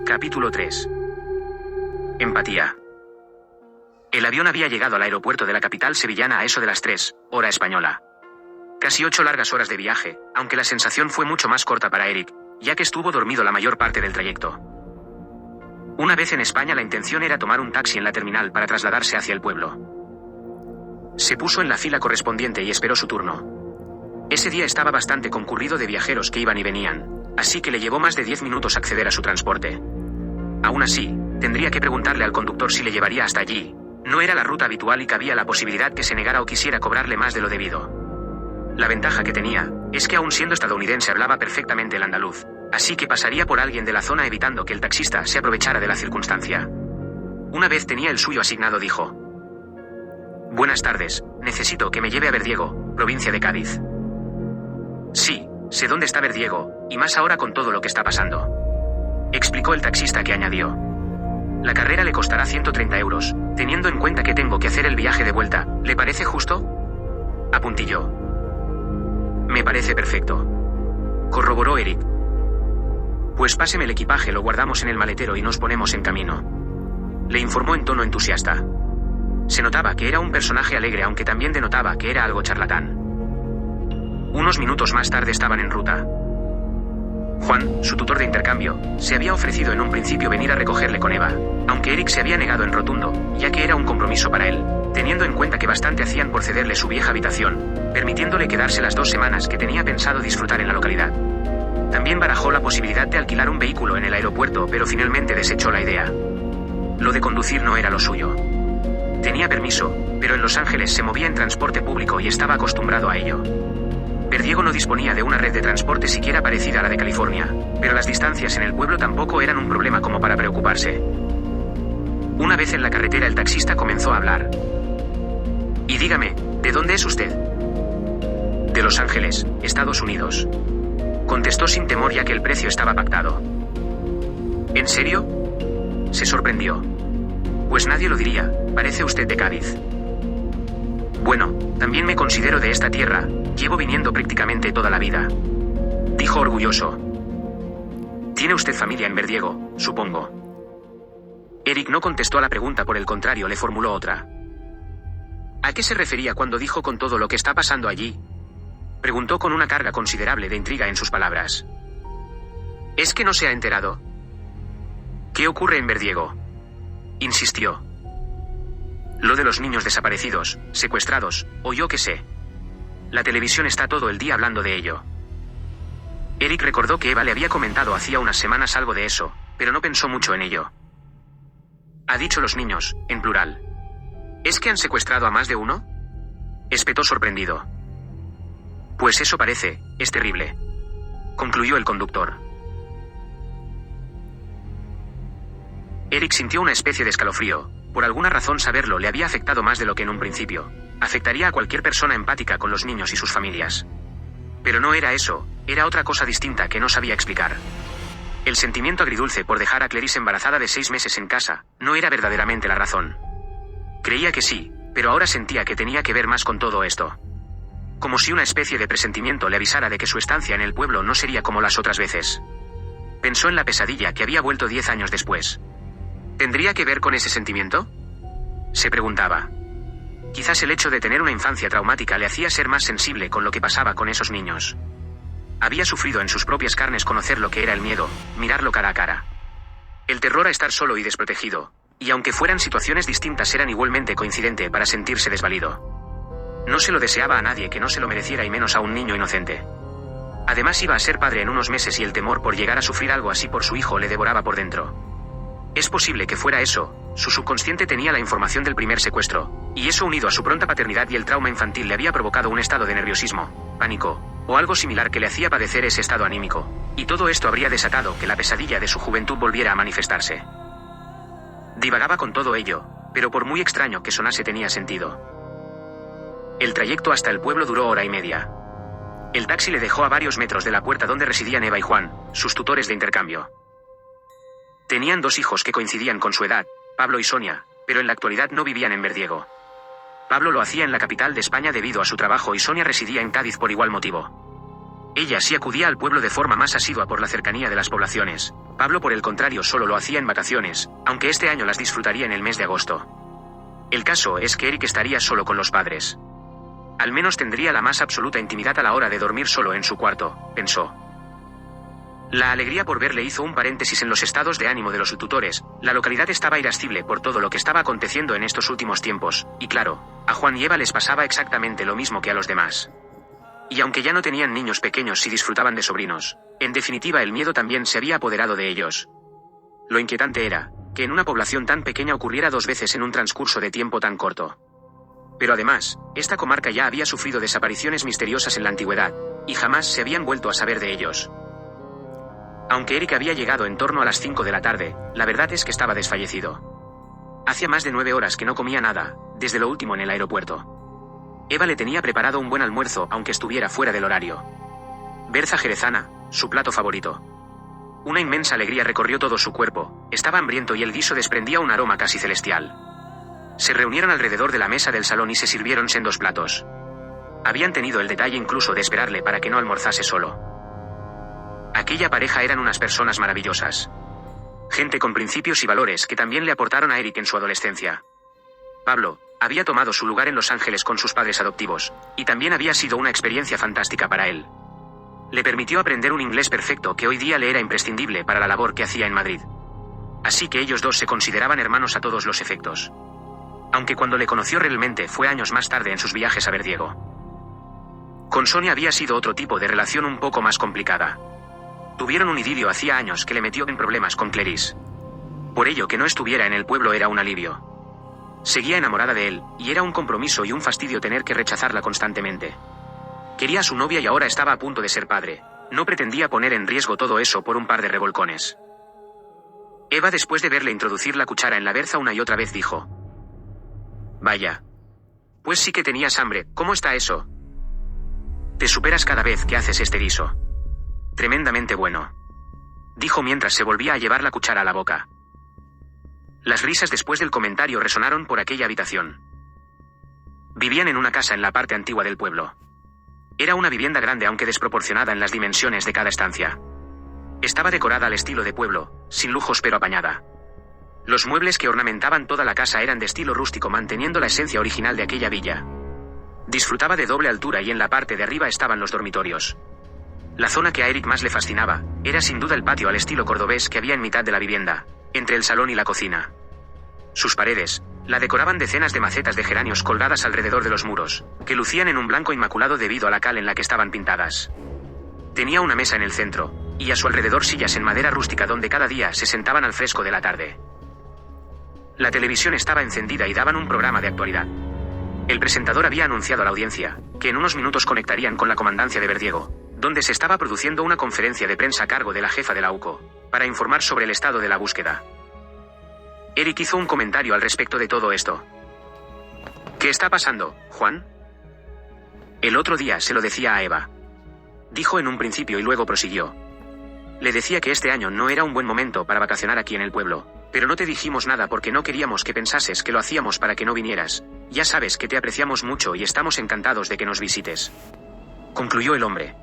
Capítulo 3. Empatía. El avión había llegado al aeropuerto de la capital sevillana a eso de las 3, hora española. Casi 8 largas horas de viaje, aunque la sensación fue mucho más corta para Eric, ya que estuvo dormido la mayor parte del trayecto. Una vez en España la intención era tomar un taxi en la terminal para trasladarse hacia el pueblo. Se puso en la fila correspondiente y esperó su turno. Ese día estaba bastante concurrido de viajeros que iban y venían, así que le llevó más de 10 minutos acceder a su transporte. Aún así, tendría que preguntarle al conductor si le llevaría hasta allí. No era la ruta habitual y cabía la posibilidad que se negara o quisiera cobrarle más de lo debido. La ventaja que tenía es que aún siendo estadounidense hablaba perfectamente el andaluz, así que pasaría por alguien de la zona evitando que el taxista se aprovechara de la circunstancia. Una vez tenía el suyo asignado dijo: «Buenas tardes, necesito que me lleve a Verdiego, provincia de Cádiz». «Sí, sé dónde está Verdiego, y más ahora con todo lo que está pasando», explicó el taxista, que añadió: «La carrera le costará 130 euros, teniendo en cuenta que tengo que hacer el viaje de vuelta, ¿le parece justo?». Apuntilló. «Me parece perfecto», corroboró Eric. «Pues páseme el equipaje, lo guardamos en el maletero y nos ponemos en camino», le informó en tono entusiasta. Se notaba que era un personaje alegre, aunque también denotaba que era algo charlatán. Unos minutos más tarde estaban en ruta. Juan, su tutor de intercambio, se había ofrecido en un principio venir a recogerle con Eva, aunque Eric se había negado en rotundo, ya que era un compromiso para él, teniendo en cuenta que bastante hacían por cederle su vieja habitación, permitiéndole quedarse las 2 semanas que tenía pensado disfrutar en la localidad. También barajó la posibilidad de alquilar un vehículo en el aeropuerto, pero finalmente desechó la idea. Lo de conducir no era lo suyo. Tenía permiso, pero en Los Ángeles se movía en transporte público y estaba acostumbrado a ello. Verdiego no disponía de una red de transporte siquiera parecida a la de California, pero las distancias en el pueblo tampoco eran un problema como para preocuparse. Una vez en la carretera el taxista comenzó a hablar. «Y dígame, ¿de dónde es usted?». «De Los Ángeles, Estados Unidos», contestó sin temor, ya que el precio estaba pactado. «¿En serio?», se sorprendió. «Pues nadie lo diría, parece usted de Cádiz». «Bueno, también me considero de esta tierra, llevo viniendo prácticamente toda la vida», dijo orgulloso. «Tiene usted familia en Verdiego, supongo». Eric no contestó a la pregunta, por el contrario le formuló otra. «¿A qué se refería cuando dijo con todo lo que está pasando allí?», preguntó con una carga considerable de intriga en sus palabras. «¿Es que no se ha enterado?». «¿Qué ocurre en Verdiego?», insistió. «Lo de los niños desaparecidos, secuestrados, o yo qué sé. La televisión está todo el día hablando de ello». Eric recordó que Eva le había comentado hacía unas semanas algo de eso, pero no pensó mucho en ello. «¿Ha dicho los niños, en plural? ¿Es que han secuestrado a más de uno?», espetó sorprendido. «Pues eso parece, es terrible», concluyó el conductor. Eric sintió una especie de escalofrío. Por alguna razón saberlo le había afectado más de lo que en un principio afectaría a cualquier persona empática con los niños y sus familias. Pero no era eso, era otra cosa distinta que no sabía explicar. El sentimiento agridulce por dejar a Clarice embarazada de 6 meses en casa no era verdaderamente la razón. Creía que sí, pero ahora sentía que tenía que ver más con todo esto. Como si una especie de presentimiento le avisara de que su estancia en el pueblo no sería como las otras veces. Pensó en la pesadilla que había vuelto 10 años después. ¿Tendría que ver con ese sentimiento?, se preguntaba. Quizás el hecho de tener una infancia traumática le hacía ser más sensible con lo que pasaba con esos niños. Había sufrido en sus propias carnes conocer lo que era el miedo, mirarlo cara a cara. El terror a estar solo y desprotegido, y aunque fueran situaciones distintas eran igualmente coincidente para sentirse desvalido. No se lo deseaba a nadie que no se lo mereciera, y menos a un niño inocente. Además iba a ser padre en unos meses y el temor por llegar a sufrir algo así por su hijo le devoraba por dentro. Es posible que fuera eso, su subconsciente tenía la información del primer secuestro, y eso unido a su pronta paternidad y el trauma infantil le había provocado un estado de nerviosismo, pánico, o algo similar que le hacía padecer ese estado anímico, y todo esto habría desatado que la pesadilla de su juventud volviera a manifestarse. Divagaba con todo ello, pero por muy extraño que sonase tenía sentido. El trayecto hasta el pueblo duró 1 hora y media. El taxi le dejó a varios metros de la puerta donde residían Eva y Juan, sus tutores de intercambio. Tenían 2 hijos que coincidían con su edad, Pablo y Sonia, pero en la actualidad no vivían en Verdiego. Pablo lo hacía en la capital de España debido a su trabajo y Sonia residía en Cádiz por igual motivo. Ella sí acudía al pueblo de forma más asidua por la cercanía de las poblaciones. Pablo, por el contrario, solo lo hacía en vacaciones, aunque este año las disfrutaría en el mes de agosto. El caso es que Eric estaría solo con los padres. Al menos tendría la más absoluta intimidad a la hora de dormir solo en su cuarto, pensó. La alegría por verle hizo un paréntesis en los estados de ánimo de los tutores. La localidad estaba irascible por todo lo que estaba aconteciendo en estos últimos tiempos, y claro, a Juan y Eva les pasaba exactamente lo mismo que a los demás. Y aunque ya no tenían niños pequeños y disfrutaban de sobrinos, en definitiva el miedo también se había apoderado de ellos. Lo inquietante era, que en una población tan pequeña ocurriera 2 veces en un transcurso de tiempo tan corto. Pero además, esta comarca ya había sufrido desapariciones misteriosas en la antigüedad, y jamás se habían vuelto a saber de ellos. Aunque Eric había llegado en torno a las 5 de la tarde, la verdad es que estaba desfallecido. Hacía más de 9 horas que no comía nada, desde lo último en el aeropuerto. Eva le tenía preparado un buen almuerzo aunque estuviera fuera del horario. Berza jerezana, su plato favorito. Una inmensa alegría recorrió todo su cuerpo, estaba hambriento y el guiso desprendía un aroma casi celestial. Se reunieron alrededor de la mesa del salón y se sirvieron sendos platos. Habían tenido el detalle incluso de esperarle para que no almorzase solo. Aquella pareja eran unas personas maravillosas. Gente con principios y valores que también le aportaron a Eric en su adolescencia. Pablo había tomado su lugar en Los Ángeles con sus padres adoptivos, y también había sido una experiencia fantástica para él. Le permitió aprender un inglés perfecto que hoy día le era imprescindible para la labor que hacía en Madrid. Así que ellos dos se consideraban hermanos a todos los efectos. Aunque cuando le conoció realmente fue años más tarde en sus viajes a ver Diego. Con Sonia había sido otro tipo de relación un poco más complicada. Tuvieron un idilio hacía años que le metió en problemas con Clarice. Por ello que no estuviera en el pueblo era un alivio. Seguía enamorada de él, y era un compromiso y un fastidio tener que rechazarla constantemente. Quería a su novia y ahora estaba a punto de ser padre. No pretendía poner en riesgo todo eso por un par de revolcones. Eva, después de verle introducir la cuchara en la berza una y otra vez, dijo: «Vaya. Pues sí que tenías hambre, ¿cómo está eso? Te superas cada vez que haces este guiso. Tremendamente bueno», dijo mientras se volvía a llevar la cuchara a la boca. Las risas después del comentario resonaron por aquella habitación. Vivían en una casa en la parte antigua del pueblo. Era una vivienda grande aunque desproporcionada en las dimensiones de cada estancia. Estaba decorada al estilo de pueblo, sin lujos pero apañada. Los muebles que ornamentaban toda la casa eran de estilo rústico manteniendo la esencia original de aquella villa. Disfrutaba de doble altura y en la parte de arriba estaban los dormitorios. La zona que a Eric más le fascinaba, era sin duda el patio al estilo cordobés que había en mitad de la vivienda, entre el salón y la cocina. Sus paredes la decoraban decenas de macetas de geranios colgadas alrededor de los muros, que lucían en un blanco inmaculado debido a la cal en la que estaban pintadas. Tenía una mesa en el centro, y a su alrededor sillas en madera rústica donde cada día se sentaban al fresco de la tarde. La televisión estaba encendida y daban un programa de actualidad. El presentador había anunciado a la audiencia que en unos minutos conectarían con la comandancia de Verdiego, donde se estaba produciendo una conferencia de prensa a cargo de la jefa de la UCO, para informar sobre el estado de la búsqueda. Eric hizo un comentario al respecto de todo esto. «¿Qué está pasando, Juan?» El otro día se lo decía a Eva. Dijo en un principio y luego prosiguió. «Le decía que este año no era un buen momento para vacacionar aquí en el pueblo, pero no te dijimos nada porque no queríamos que pensases que lo hacíamos para que no vinieras. Ya sabes que te apreciamos mucho y estamos encantados de que nos visites», concluyó el hombre.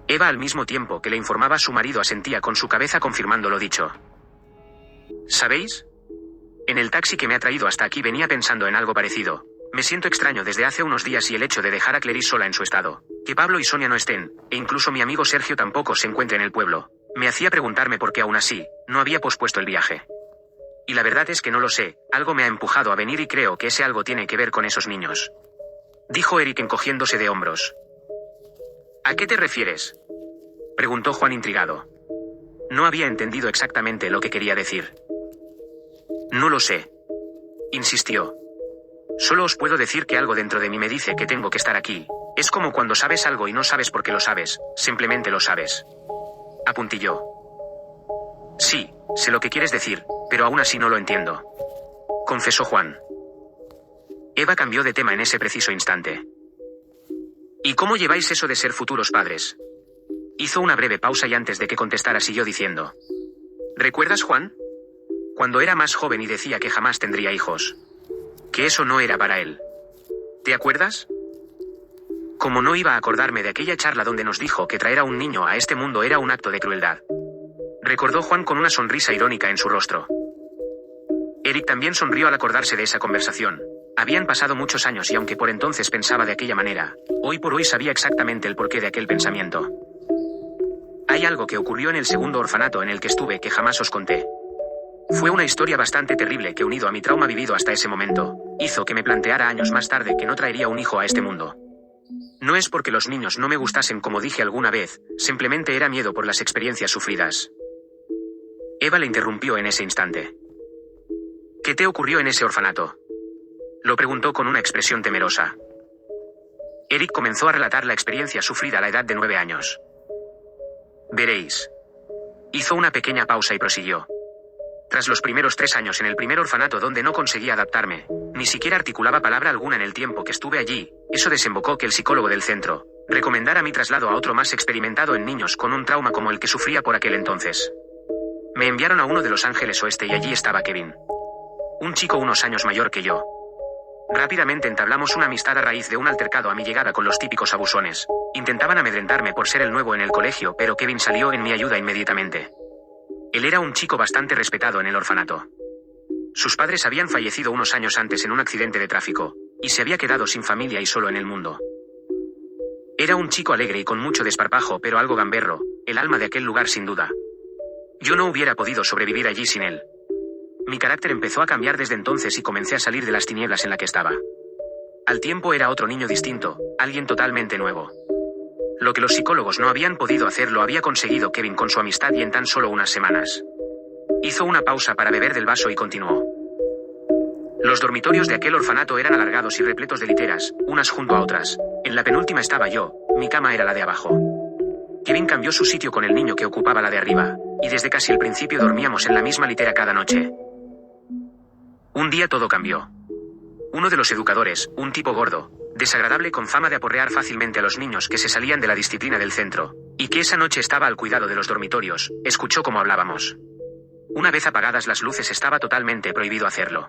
Eva, al mismo tiempo que le informaba a su marido, asentía con su cabeza confirmando lo dicho. «¿Sabéis? En el taxi que me ha traído hasta aquí venía pensando en algo parecido. Me siento extraño desde hace unos días y el hecho de dejar a Clarice sola en su estado, que Pablo y Sonia no estén, e incluso mi amigo Sergio tampoco se encuentre en el pueblo, me hacía preguntarme por qué aún así no había pospuesto el viaje. Y la verdad es que no lo sé, algo me ha empujado a venir y creo que ese algo tiene que ver con esos niños», dijo Eric encogiéndose de hombros. «¿A qué te refieres?», preguntó Juan intrigado. No había entendido exactamente lo que quería decir. «No lo sé», insistió. «Solo os puedo decir que algo dentro de mí me dice que tengo que estar aquí. Es como cuando sabes algo y no sabes por qué lo sabes, simplemente lo sabes», apuntilló. «Sí, sé lo que quieres decir, pero aún así no lo entiendo», confesó Juan. Eva cambió de tema en ese preciso instante. «¿Y cómo lleváis eso de ser futuros padres?», hizo una breve pausa y antes de que contestara siguió diciendo. «¿Recuerdas, Juan? Cuando era más joven y decía que jamás tendría hijos. Que eso no era para él. ¿Te acuerdas?». Como no iba a acordarme de aquella charla donde nos dijo que traer a un niño a este mundo era un acto de crueldad. Recordó Juan con una sonrisa irónica en su rostro. Eric también sonrió al acordarse de esa conversación. Habían pasado muchos años y aunque por entonces pensaba de aquella manera, hoy por hoy sabía exactamente el porqué de aquel pensamiento. Hay algo que ocurrió en el segundo orfanato en el que estuve que jamás os conté. Fue una historia bastante terrible que, unido a mi trauma vivido hasta ese momento, hizo que me planteara años más tarde que no traería un hijo a este mundo. No es porque los niños no me gustasen como dije alguna vez, simplemente era miedo por las experiencias sufridas. Eva le interrumpió en ese instante. ¿Qué te ocurrió en ese orfanato? Lo preguntó con una expresión temerosa. Eric comenzó a relatar la experiencia sufrida a la edad de 9 años. Veréis. Hizo una pequeña pausa y prosiguió. Tras los primeros 3 años en el primer orfanato donde no conseguía adaptarme, ni siquiera articulaba palabra alguna en el tiempo que estuve allí, eso desembocó que el psicólogo del centro recomendara mi traslado a otro más experimentado en niños con un trauma como el que sufría por aquel entonces. Me enviaron a uno de Los Ángeles Oeste y allí estaba Kevin. Un chico unos años mayor que yo. Rápidamente entablamos una amistad a raíz de un altercado a mi llegada con los típicos abusones. Intentaban amedrentarme por ser el nuevo en el colegio, pero Kevin salió en mi ayuda inmediatamente. Él era un chico bastante respetado en el orfanato. Sus padres habían fallecido unos años antes en un accidente de tráfico, y se había quedado sin familia y solo en el mundo. Era un chico alegre y con mucho desparpajo, pero algo gamberro, el alma de aquel lugar sin duda. Yo no hubiera podido sobrevivir allí sin él. Mi carácter empezó a cambiar desde entonces y comencé a salir de las tinieblas en la que estaba. Al tiempo era otro niño distinto, alguien totalmente nuevo. Lo que los psicólogos no habían podido hacer lo había conseguido Kevin con su amistad y en tan solo unas semanas. Hizo una pausa para beber del vaso y continuó. Los dormitorios de aquel orfanato eran alargados y repletos de literas, unas junto a otras. En la penúltima estaba yo, mi cama era la de abajo. Kevin cambió su sitio con el niño que ocupaba la de arriba, y desde casi el principio dormíamos en la misma litera cada noche. Un día todo cambió. Uno de los educadores, un tipo gordo, desagradable con fama de aporrear fácilmente a los niños que se salían de la disciplina del centro, y que esa noche estaba al cuidado de los dormitorios, escuchó cómo hablábamos. Una vez apagadas las luces estaba totalmente prohibido hacerlo.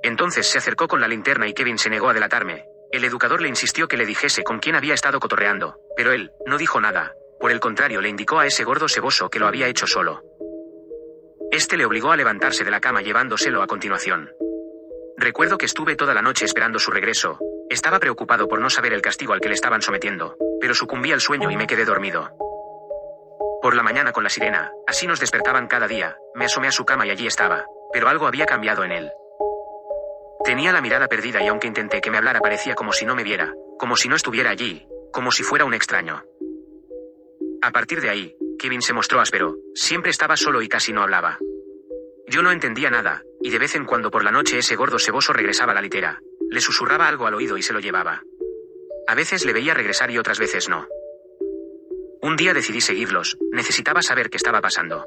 Entonces se acercó con la linterna y Kevin se negó a delatarme. El educador le insistió que le dijese con quién había estado cotorreando, pero él no dijo nada. Por el contrario, le indicó a ese gordo ceboso que lo había hecho solo. Este le obligó a levantarse de la cama llevándoselo a continuación. Recuerdo que estuve toda la noche esperando su regreso. Estaba preocupado por no saber el castigo al que le estaban sometiendo, pero sucumbí al sueño y me quedé dormido. Por la mañana con la sirena, así nos despertaban cada día, me asomé a su cama y allí estaba, pero algo había cambiado en él. Tenía la mirada perdida y aunque intenté que me hablara parecía como si no me viera, como si no estuviera allí, como si fuera un extraño. A partir de ahí, Kevin se mostró áspero, siempre estaba solo y casi no hablaba. Yo no entendía nada, y de vez en cuando por la noche ese gordo ceboso regresaba a la litera, le susurraba algo al oído y se lo llevaba. A veces le veía regresar y otras veces no. Un día decidí seguirlos, necesitaba saber qué estaba pasando.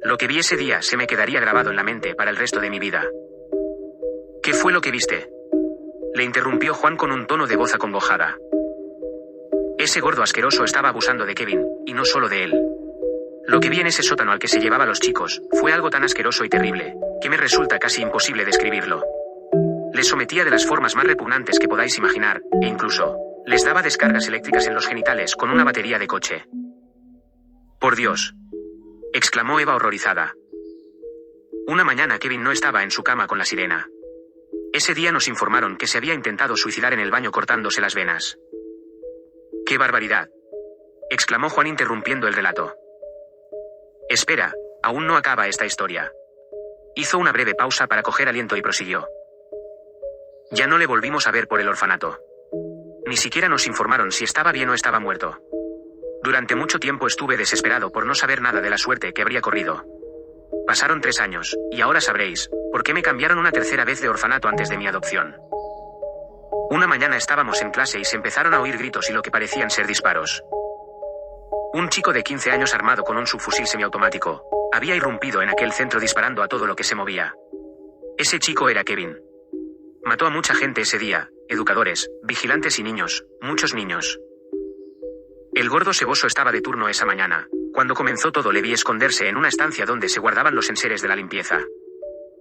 Lo que vi ese día se me quedaría grabado en la mente para el resto de mi vida. ¿Qué fue lo que viste? Le interrumpió Juan con un tono de voz acongojada. Ese gordo asqueroso estaba abusando de Kevin, y no solo de él. Lo que vi en ese sótano al que se llevaba a los chicos, fue algo tan asqueroso y terrible, que me resulta casi imposible describirlo. Les sometía de las formas más repugnantes que podáis imaginar, e incluso, les daba descargas eléctricas en los genitales con una batería de coche. ¡Por Dios!, exclamó Eva horrorizada. Una mañana Kevin no estaba en su cama con la sirena. Ese día nos informaron que se había intentado suicidar en el baño cortándose las venas. ¡Qué barbaridad!, exclamó Juan interrumpiendo el relato. Espera, aún no acaba esta historia. Hizo una breve pausa para coger aliento y prosiguió. Ya no le volvimos a ver por el orfanato. Ni siquiera nos informaron si estaba bien o estaba muerto. Durante mucho tiempo estuve desesperado por no saber nada de la suerte que habría corrido. Pasaron 3 años, y ahora sabréis, por qué me cambiaron una tercera vez de orfanato antes de mi adopción. Una mañana estábamos en clase y se empezaron a oír gritos y lo que parecían ser disparos. Un chico de 15 años armado con un subfusil semiautomático había irrumpido en aquel centro disparando a todo lo que se movía. Ese chico era Kevin. Mató a mucha gente ese día, educadores, vigilantes y niños, muchos niños. El gordo ceboso estaba de turno esa mañana. Cuando comenzó todo le vi esconderse en una estancia donde se guardaban los enseres de la limpieza.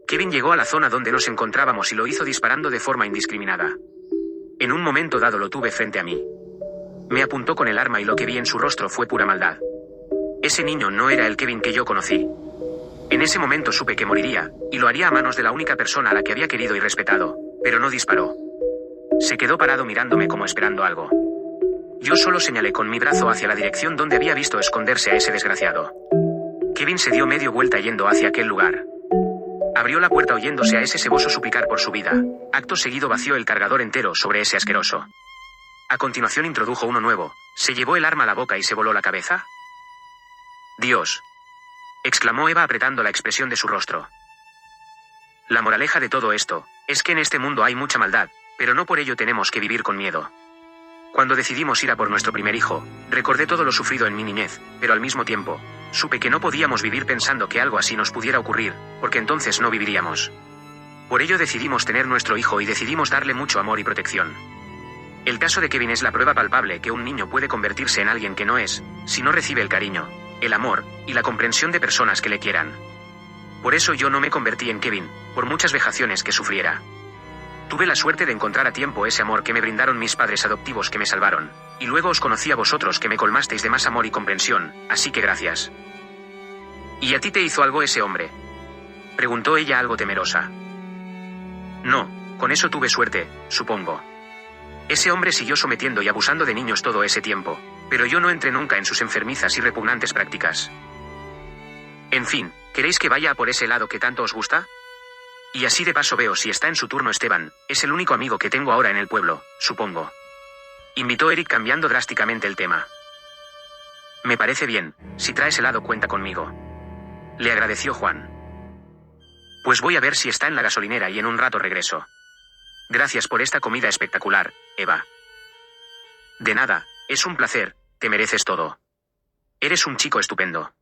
Kevin llegó a la zona donde nos encontrábamos y lo hizo disparando de forma indiscriminada. En un momento dado lo tuve frente a mí. Me apuntó con el arma y lo que vi en su rostro fue pura maldad. Ese niño no era el Kevin que yo conocí. En ese momento supe que moriría, y lo haría a manos de la única persona a la que había querido y respetado, pero no disparó. Se quedó parado mirándome como esperando algo. Yo solo señalé con mi brazo hacia la dirección donde había visto esconderse a ese desgraciado. Kevin se dio medio vuelta yendo hacia aquel lugar. Abrió la puerta oyéndose a ese ceboso suplicar por su vida. Acto seguido vació el cargador entero sobre ese asqueroso. A continuación introdujo uno nuevo, se llevó el arma a la boca y se voló la cabeza. Dios, exclamó Eva apretando la expresión de su rostro. La moraleja de todo esto es que en este mundo hay mucha maldad, pero no por ello tenemos que vivir con miedo. Cuando decidimos ir a por nuestro primer hijo, recordé todo lo sufrido en mi niñez, pero al mismo tiempo, supe que no podíamos vivir pensando que algo así nos pudiera ocurrir, porque entonces no viviríamos. Por ello decidimos tener nuestro hijo y decidimos darle mucho amor y protección. El caso de Kevin es la prueba palpable que un niño puede convertirse en alguien que no es, si no recibe el cariño, el amor, y la comprensión de personas que le quieran. Por eso yo no me convertí en Kevin, por muchas vejaciones que sufriera. Tuve la suerte de encontrar a tiempo ese amor que me brindaron mis padres adoptivos que me salvaron, y luego os conocí a vosotros que me colmasteis de más amor y comprensión, así que gracias. ¿Y a ti te hizo algo ese hombre?, preguntó ella algo temerosa. No, con eso tuve suerte, supongo. Ese hombre siguió sometiendo y abusando de niños todo ese tiempo, pero yo no entré nunca en sus enfermizas y repugnantes prácticas. En fin, ¿queréis que vaya a por ese helado que tanto os gusta? Y así de paso veo si está en su turno Esteban, es el único amigo que tengo ahora en el pueblo, supongo. Invitó Eric cambiando drásticamente el tema. Me parece bien, si traes helado cuenta conmigo. Le agradeció Juan. Pues voy a ver si está en la gasolinera y en un rato regreso. Gracias por esta comida espectacular, Eva. De nada, es un placer, te mereces todo. Eres un chico estupendo.